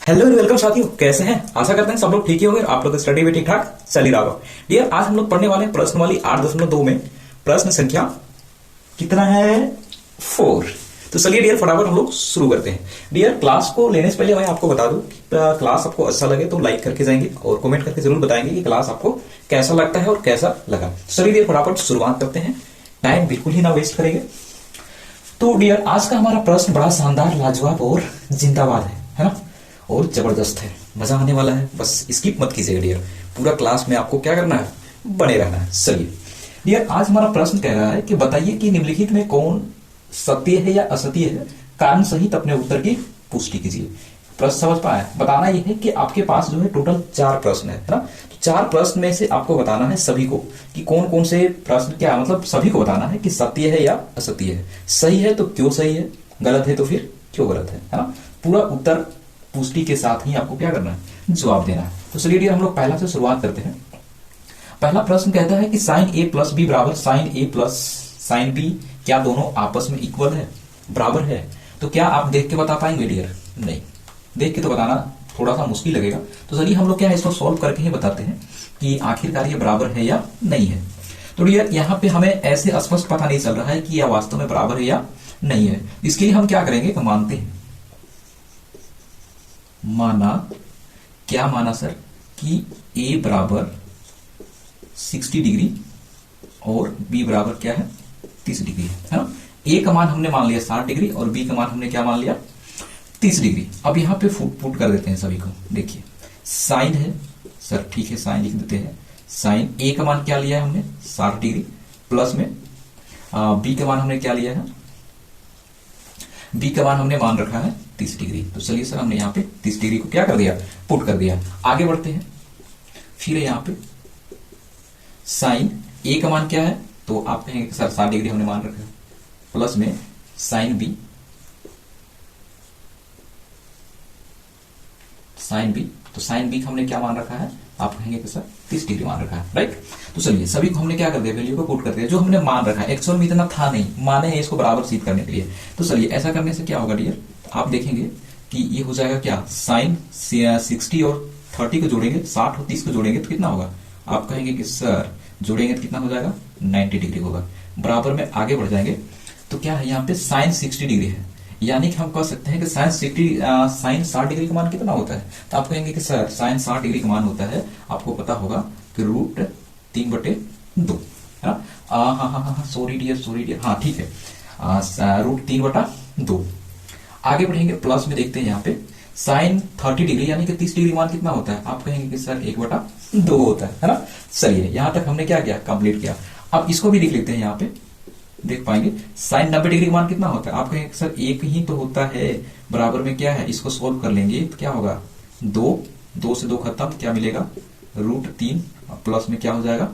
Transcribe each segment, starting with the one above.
Hello and welcome साथियों, कैसे हैं? आशा करते हैं सब लोग ठीक ही होंगे और आप लोग का स्टडी भी ठीक ठाक चल ही रहा होगा। डियर, आज हम लोग पढ़ने वाले हैं प्रश्न वाली 8.2 में प्रश्न संख्या कितना है? 4। तो चलिए डियर, फटाफट हम लोग शुरू करते हैं। डियर, क्लास को लेने से पहले मैं आपको बता दूं कि क्लास आपको अच्छा लगे तो लाइक करके जाएंगे और कमेंट करके जरूर बताएंगे कि क्लास आपको कैसा लगता है और कैसा लगा। चलिए डियर, फटाफट शुरुआत करते हैं, टाइम बिल्कुल ही ना वेस्ट करेंगे। तो डियर, आज का हमारा प्रश्न बड़ा शानदार, लाजवाब और जिंदाबाद है ना, और जबरदस्त है, मजा आने वाला है। बस स्किप मत कीजिएगा डियर, पूरा क्लास में आपको क्या करना है, बने रहना है। चलिए डियर, आज हमारा प्रश्न कह रहा है कि बताइए कि निम्नलिखित में कौन सत्य है या असत्य है, कारण सहित अपने उत्तर की पुष्टि कीजिए। प्रश्न समझ पाए? बताना यह है कि आपके पास जो है टोटल 4 प्रश्न है ना, तो 4 प्रश्न में से आपको बताना है सभी को कि कौन कौन से प्रश्न, क्या मतलब सभी को बताना है कि सत्य है या असत्य है, सही है तो क्यों सही है, गलत है तो फिर क्यों गलत है ना। पूरा उत्तर पुष्टि के साथ ही आपको क्या करना है, जवाब देना है। तो चलिए डियर, हम लोग पहला से शुरुआत करते हैं। पहला प्रश्न कहता है कि साइन ए प्लस बी बराबर साइन ए प्लस साइन बी, क्या दोनों आपस में इक्वल है, बराबर है? तो क्या आप देख के बता पाएंगे डियर? नहीं, देख के तो बताना थोड़ा सा मुश्किल लगेगा। तो चलिए हम लोग क्या है, इसको सॉल्व करके ही बताते हैं कि आखिरकार ये बराबर है या नहीं है। तो डियर, यहाँ पे हमें ऐसे स्पष्ट पता नहीं चल रहा है कि यह वास्तव में बराबर है या नहीं है। इसके लिए हम क्या करेंगे, तो मानते हैं, माना, क्या माना सर, कि a बराबर 60 डिग्री और b बराबर क्या है, 30 डिग्री है ना। a का मान हमने मान लिया 60 डिग्री और b का मान हमने क्या मान लिया, 30 डिग्री। अब यहां पे पुट कर देते हैं सभी को। देखिए साइन है सर, ठीक है, साइन लिख देते हैं। साइन a का मान क्या लिया है हमने, 60 डिग्री, प्लस में b का मान हमने क्या लिया है, b का मान हमने मान रखा है 30 डिग्री। तो चलिए सर, हमने यहाँ पे 30 डिग्री को क्या कर दिया, पुट कर दिया। आगे बढ़ते हैं, फिर यहाँ पे साइन ए का मान क्या है, तो आप कहेंगे सर 60 डिग्री हमने मान रखा है, प्लस में साइन बी, तो साइन बी का हमने क्या मान रखा है, आप कहेंगे कि सर 30 डिग्री मान रखा है, राइट। तो चलिए सभी को हमने क्या कर दिया, वैल्यू को पुट कर दिया। जो हमने मान रखा है एक्चुअल में इतना था नहीं, माने हैं इसको बराबर सिद्ध करने के लिए। तो चलिए ऐसा करने से क्या होगा डियर, आप देखेंगे कि ये हो जाएगा क्या, साइन 60 और 30 को जोड़ेंगे, 60 और 30 को जोड़ेंगे तो कितना होगा, आप कहेंगे कि सर जोड़ेंगे तो कितना हो जाएगा, 90 डिग्री होगा। बराबर में आगे बढ़ जाएंगे तो क्या है, यहाँ पे साइन 60 डिग्री है, यानी कि हम कह सकते हैं कि साइन 60 डिग्री का मान कितना होता है। तो आप कहेंगे कि सर साइन 60 डिग्री का मान होता है, आपको पता होगा कि √3/2 है ना। हाँ, सॉरी डियर, हाँ ठीक है, √3/2। आगे बढ़ेंगे, प्लस में देखते हैं यहाँ पे साइन 30 डिग्री यानी कि 30 डिग्री मान कितना होता है, आप कहेंगे कि सर 1/2 होता है ना। चलिए यहां तक हमने क्या किया, कंप्लीट किया। अब इसको भी लिख लेते हैं, यहाँ पे देख पाएंगे साइन 90 डिग्री मान कितना होता है, आप कहेंगे सर एक ही तो होता है। बराबर में क्या है, इसको सोल्व कर लेंगे तो क्या होगा, 2 से 2 खत्म, क्या मिलेगा, √3, प्लस में क्या हो जाएगा,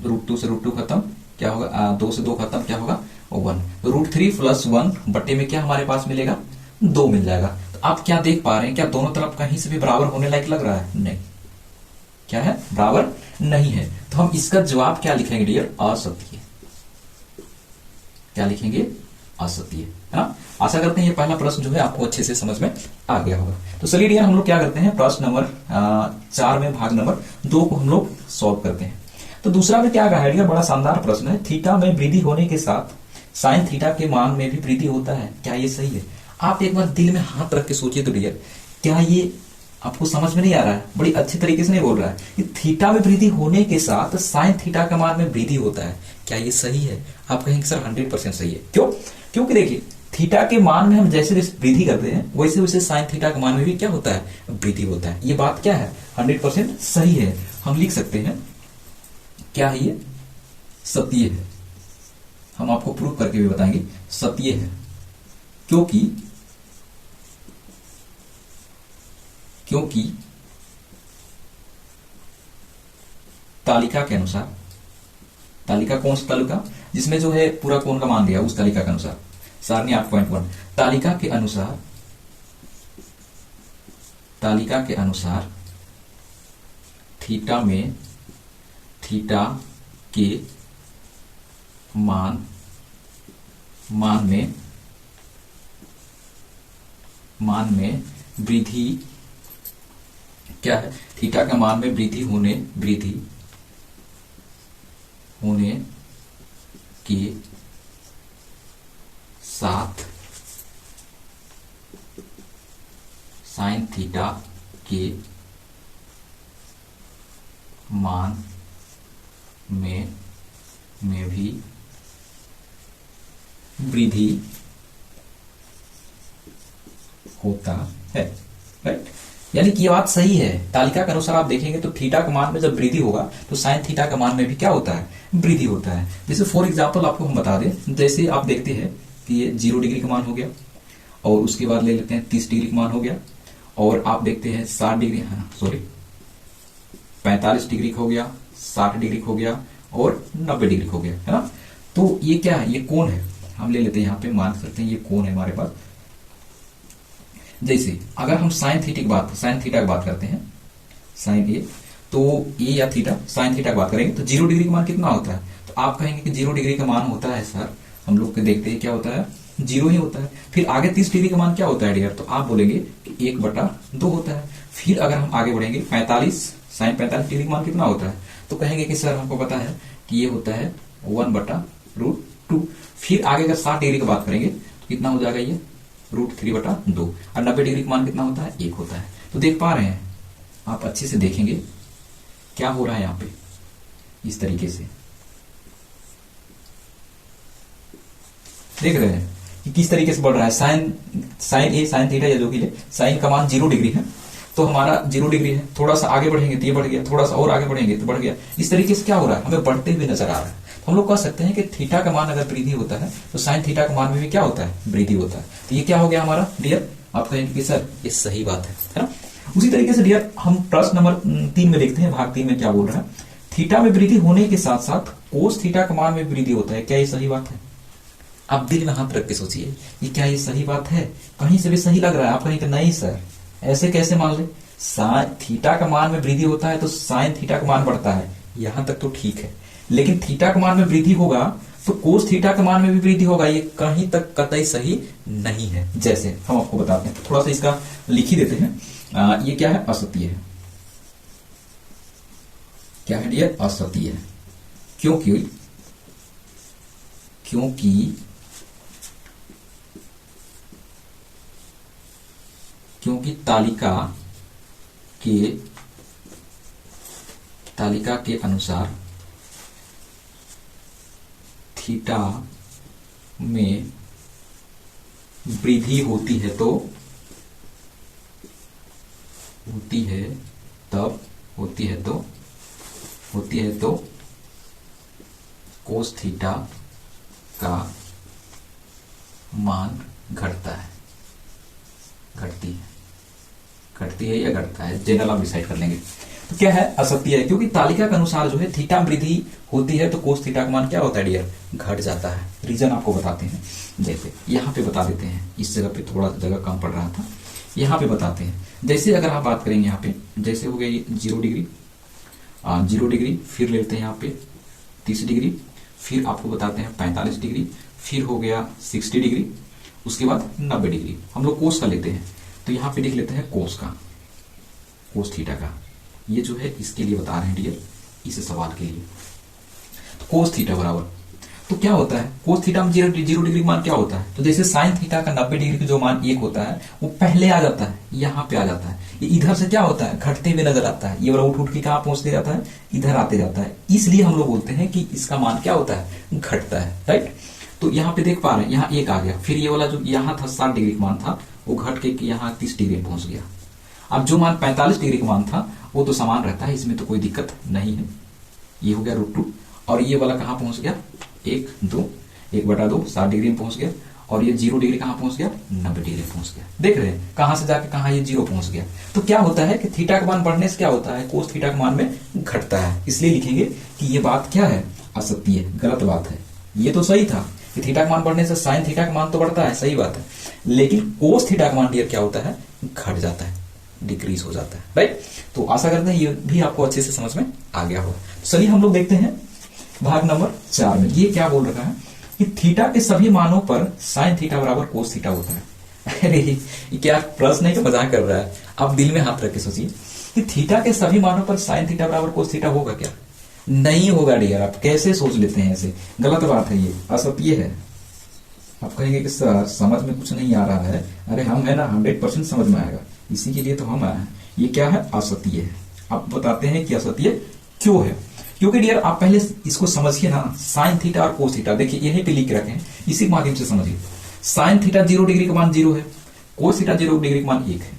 √2 से √2 खत्म, क्या होगा, 2 से 2 खत्म, क्या होगा 1, √3 + 1 बटे में क्या हमारे पास मिलेगा, 2 मिल जाएगा। तो आप क्या देख पा रहे हैं, क्या दोनों तरफ कहीं से भी बराबर होने लायक लग रहा है? नहीं, क्या है, बराबर नहीं है। तो हम इसका जवाब क्या लिखेंगे डियर, असत्य। क्या लिखेंगे, असत्य, है ना। आशा करते हैं ये पहला प्रश्न जो है आपको अच्छे से समझ में आ गया होगा। तो चलिए डियर, हम लोग क्या करते हैं, प्रश्न नंबर 4 में भाग नंबर 2 को हम लोग सॉल्व करते हैं। तो दूसरा में क्या कहा है डियर, बड़ा शानदार प्रश्न है, थीटा में वृद्धि होने के साथ साइन थीटा के मान में भी वृद्धि होता है, क्या ये सही है? आप एक बार दिल में हाथ रख के सोचिए तो डियर, क्या ये आपको समझ में नहीं आ रहा है? बड़ी अच्छी तरीके से नहीं बोल रहा है कि थीटा में वृद्धि होने के साथ साइन थीटा का मान में वृद्धि होता है, क्या ये सही है? आप कहेंगे सर 100% सही है। क्यों? क्योंकि देखिए थीटा के मान में हम जैसे जैसे वृद्धि करते हैं वैसे वैसे साइन थीटा के मान में भी क्या होता है, वृद्धि होता है। ये बात क्या है, 100% सही है। हम लिख सकते हैं क्या है, ये सत्य है। हम आपको प्रूव करके भी बताएंगे सत्य है, क्योंकि तालिका के अनुसार, तालिका कौन सी तालिका, जिसमें जो है पूरा कोण का मान दिया, उस तालिका के अनुसार, सारणी 8.1, तालिका के अनुसार थीटा के मान में वृद्धि क्या है, थीटा के मान में वृद्धि होने के साथ साइन थीटा के मान में भी वृद्धि होता है, राइट। यानी कि ये बात सही है, तालिका के अनुसार आप देखेंगे तो थीटा के मान में जब वृद्धि होगा तो साइन थीटा के मान में भी क्या होता है, वृद्धि होता है। जैसे फॉर एग्जांपल आपको हम बता दें, जैसे आप देखते हैं कि ये 0 डिग्री का मान हो गया, और उसके बाद ले लेते हैं 30 डिग्री का मान हो गया, और आप देखते हैं 60 डिग्री, 45 डिग्री का हो गया, 60 डिग्री का हो गया, और 90 डिग्री का हो गया, है ना। तो ये क्या है, ये कोण है, हम ले लेते हैं यहाँ पे, मान सकते हैं ये कोण है हमारे पास। जैसे अगर हम साइन थीटा की बात करते हैं, साइन ए, तो ए या थीटा, साइन थीटा की बात करेंगे तो 0 डिग्री का मान कितना होता है, तो आप कहेंगे कि 0 डिग्री का मान होता है सर, हम लोग देखते हैं क्या होता है, 0 ही होता है। फिर आगे 30 डिग्री का मान क्या होता है डियर, तो आप बोलेंगे कि 1/2 होता है। फिर अगर हम आगे बढ़ेंगे 45, साइन 45 डिग्री का मान कितना होता है, तो कहेंगे कि सर हमको पता है कि ये होता है 1/√2। फिर आगे अगर 60 डिग्री की बात करेंगे तो कितना हो जाएगा, ये √3/2, और 90 डिग्री का मान कितना होता है, 1 होता है। तो देख पा रहे हैं आप, अच्छे से देखेंगे क्या हो रहा है यहाँ पे, इस तरीके से देख रहे हैं कि किस तरीके से बढ़ रहा है। साइन ए, साइन थीटा, या जो भी है, साइन का मान 0 डिग्री है तो हमारा 0 डिग्री है, थोड़ा सा आगे बढ़ेंगे तो ये बढ़ गया, थोड़ा सा और आगे बढ़ेंगे तो बढ़ गया। इस तरीके से क्या हो रहा है, हमें बढ़ते हुए नजर आ रहा है। तो हम लोग कह सकते हैं कि थीटा का मान अगर वृद्धि होता है तो साइन थीटा का मान में भी क्या होता है, वृद्धि होता है। तो ये क्या हो गया हमारा डियर, आप कहेंगे कि सर ये सही बात है ना। उसी तरीके से डियर हम प्रश्न नंबर 3 में देखते हैं, भाग 3 में क्या बोल रहा है, थीटा में वृद्धि होने के साथ साथ कोस थीटा का मान में वृद्धि होता है, क्या ये सही बात है? आप दिल में हाथ रख के सोचिए, ये क्या ये सही बात है? कहीं से भी सही लग रहा है, आप कहेंगे नहीं सर ऐसे कैसे मान ले, साइन थीटा का मान में वृद्धि होता है तो साइन थीटा का मान बढ़ता है, यहां तक तो ठीक है, लेकिन थीटा का मान में वृद्धि होगा तो कोस थीटा के मान में भी वृद्धि होगा, ये कहीं तक कतई सही नहीं है। जैसे हम आपको बताते हैं, थोड़ा सा इसका लिख ही देते हैं। ये क्या है, असत्य है। क्या है डियर, असत्य है। क्योंकि तालिका के अनुसार थीटा में वृद्धि होती है तो कोस थीटा का मान घटता है, घटती है या घटता है, जनरल आप डिसाइड कर लेंगे। तो क्या है, असत्य है, क्योंकि तालिका के अनुसार जो है थीटा में वृद्धि होती है तो कोस थीटा का मान क्या होता है डियर, घट जाता है। रीजन आपको बताते हैं, जैसे यहाँ पे बता देते हैं, इस जगह पे थोड़ा जगह कम पड़ रहा था, यहाँ पे बताते हैं। जैसे अगर आप बात करेंगे यहाँ पे, जैसे हो गया 0 डिग्री, फिर लेते हैं यहाँ पे 30 डिग्री, फिर आपको बताते हैं 45 डिग्री, फिर हो गया 60 डिग्री, उसके बाद 90 डिग्री। हम लोग कोस का लेते हैं, तो यहाँ पे लिख लेते हैं कोस थीटा का, ये जो है इसके लिए बता रहे हैं डियर, इस सवाल के लिए। तो कोस थीटा बराबर, तो क्या होता है कोस थीटा में 0 डिग्री मान क्या होता है, तो जैसे साइन थीटा का 90 डिग्री का जो मान 1 होता है वो पहले आ जाता है, यहाँ पे आ जाता है, ये इधर से क्या होता है, घटते हुए नजर आता है, ये वाला उठ के कहां पहुंचते जाता है, इधर आते जाता है, इसलिए हम लोग बोलते हैं कि इसका मान क्या होता है, घटता है, राइट। तो यहाँ पे देख पा रहे हैं, यहाँ 1 आ गया, फिर ये वाला जो यहाँ था 60 डिग्री का मान था वो घट के यहाँ 30 डिग्री पहुंच गया। अब जो मान 45 डिग्री का मान था वो तो समान रहता है, इसमें तो कोई दिक्कत नहीं है, ये हो गया √2, और ये वाला कहां पहुंच गया, 1/2 60 डिग्री में पहुंच गया, और ये 0 डिग्री कहां पहुंच गया, 90 डिग्री पहुंच गया। देख रहे हैं कहां से जाके कहां ये 0 पहुंच गया। तो क्या होता है कि थीटा का मान बढ़ने से क्या होता है, कोस थीटा का मान में घटता है, इसलिए लिखेंगे कि ये बात क्या है, असत्य है, गलत बात है। ये तो सही था कि थीटा का मान बढ़ने से साइन थीटा का मान तो बढ़ता है, सही बात है, लेकिन कोस थीटा का मान डियर क्या होता है, घट जाता है, डिक्रीज हो जाता है, राइट। तो आशा करते हैं ये भी आपको अच्छे से समझ में आ गया होगा। चलिए हम लोग देखते हैं भाग नंबर 4 में, ये क्या बोल रहा है कि थीटा के सभी मानों पर साइन थीटा बराबर कोस थीटा होता है, अरे ये क्या प्रश्न है कि मजाक कर रहा है? आप दिल में हाथ रख के सोचिए कि थीटा के सभी मानों पर साइन थीटा बराबर कोस थीटा होगा क्या? नहीं होगा डियर। आप कैसे सोच लेते हैं ऐसे? गलत बात है, ये असत्य है। आप कहेंगे कि सर समझ में कुछ नहीं आ रहा है। अरे हम है ना 100% समझ में आएगा, इसी के लिए तो हम आए हैं। ये क्या है? असत्य है। आप बताते हैं कि असत्य क्यों है। क्योंकि डियर आप पहले इसको समझिए ना, साइन थीटा और कोस थीटा देखिए यहीं पे लिख रखे हैं, इसी के माध्यम से समझिए। साइन थीटा 0 डिग्री का मान 0 है, कोस थीटा 0 डिग्री का मान 1 है,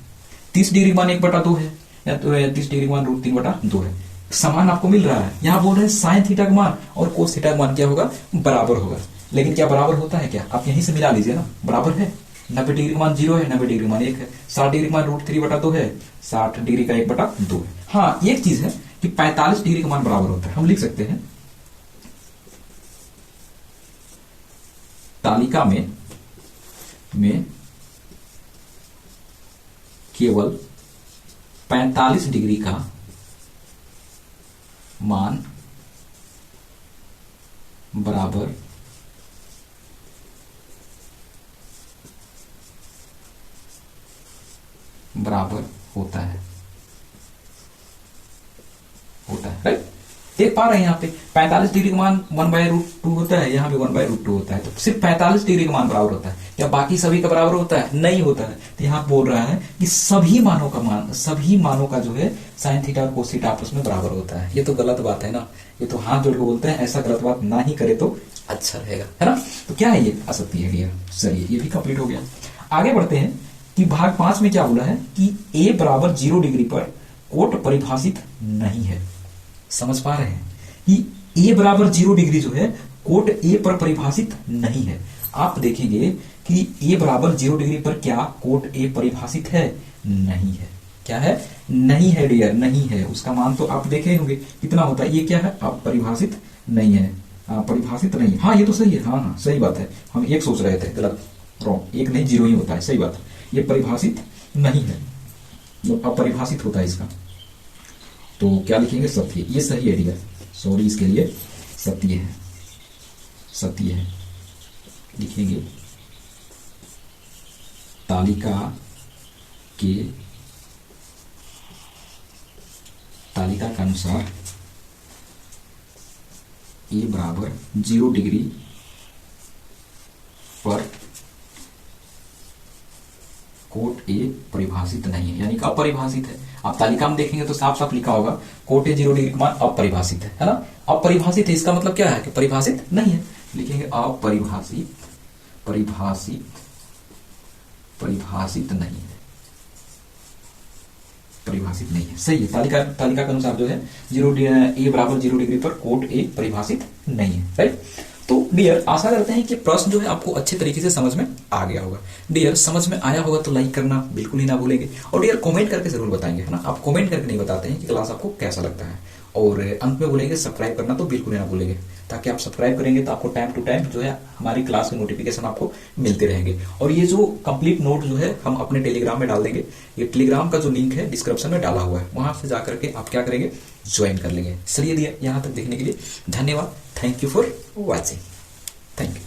30 डिग्री का मान 1/2 है, या तो 30 डिग्री का मान √3/2 है। समान आपको मिल रहा है। यहां बोल रहे हैं साइन थीटा का मान और कोस थीटा का मान क्या होगा? बराबर होगा। लेकिन क्या बराबर होता है क्या? आप यहीं से मिला लीजिए ना, बराबर है। 90 डिग्री का मान 0 है, 90 डिग्री का मान 1 है, 60 डिग्री का मान √3/2 है, 60 डिग्री का 1/2 है। हाँ एक चीज है कि 45 डिग्री का मान बराबर होता है। हम लिख सकते हैं तालिका में केवल 45 डिग्री का मान बराबर होता है राइट। देख पा रहे हैं यहाँ पे 45 डिग्री का मान 1/√2 होता है, यहाँ पे 1/√2 होता है। तो सिर्फ 45 डिग्री का मान बराबर होता है, क्या बाकी सभी का बराबर होता है? नहीं होता है। तो यहाँ बोल रहा है कि सभी मानों का जो है साइन थीटा और कोस थीटा आपस में बराबर होता है। ये तो गलत बात है ना, ये तो हाथ जोड़ के बोलते हैं ऐसा गलत बात ना ही करे तो अच्छा रहेगा, है ना। तो क्या है ये? असत्य है डियर। चलिए ये भी कंप्लीट हो गया। आगे बढ़ते हैं कि भाग 5 में क्या बोला है कि a बराबर 0 डिग्री पर कोट परिभाषित नहीं है। समझ पा रहे हैं कि a बराबर 0 डिग्री जो है कोट a पर परिभाषित नहीं है। आप देखेंगे कि a बराबर 0 डिग्री पर क्या कोट a परिभाषित है? नहीं है। क्या है? नहीं है डियर, नहीं है। उसका मान तो आप देखे होंगे कितना होता है। ये क्या है? अब परिभाषित नहीं है, परिभाषित नहीं है। हाँ ये तो सही है, हाँ सही बात है। हम 1 सोच रहे थे, गलत, रॉन्ग। 1 नहीं 0 ही होता है, सही बात है। ये परिभाषित नहीं है, अपरिभाषित होता है इसका। तो क्या लिखेंगे? सत्य। ये सही है डियर, सॉरी इसके लिए सत्य है, सत्य है लिखेंगे। तालिका के अनुसार a बराबर 0 डिग्री पर कोट ए परिभाषित नहीं है, यानी कि अपरिभाषित है। आप तालिका में देखेंगे तो साफ साफ लिखा होगा कोट ए 0 डिग्री का मान अपरिभाषित है ना। अपरिभाषित है इसका मतलब क्या है कि परिभाषित नहीं है। लिखेंगे अपरिभाषित, परिभाषित नहीं है, परिभाषित नहीं है। सही है। तालिका के अनुसार जो है a बराबर 0 डिग्री पर कोट ए परिभाषित नहीं है, राइट। तो डियर आशा करते हैं कि प्रश्न जो है आपको अच्छे तरीके से समझ में आ गया होगा। डियर समझ में आया होगा तो लाइक करना बिल्कुल ही ना भूलेंगे, और डियर कमेंट करके जरूर बताएंगे, है ना। आप कमेंट करके नहीं बताते हैं कि क्लास आपको कैसा लगता है, और अंत में बोलेंगे सब्सक्राइब करना तो बिल्कुल ही ना भूलेंगे, ताकि आप सब्सक्राइब करेंगे तो आपको टाइम टू टाइम जो है हमारी क्लास के नोटिफिकेशन आपको मिलते रहेंगे। और ये जो कंप्लीट नोट जो है हम अपने टेलीग्राम में डाल देंगे। ये टेलीग्राम का जो लिंक है डिस्क्रिप्शन में डाला हुआ है, वहां से जाकर के आप क्या करेंगे? ज्वाइन कर लेंगे। चलिए डियर यहाँ तक देखने के लिए धन्यवाद। Thank you for watching. Thank you.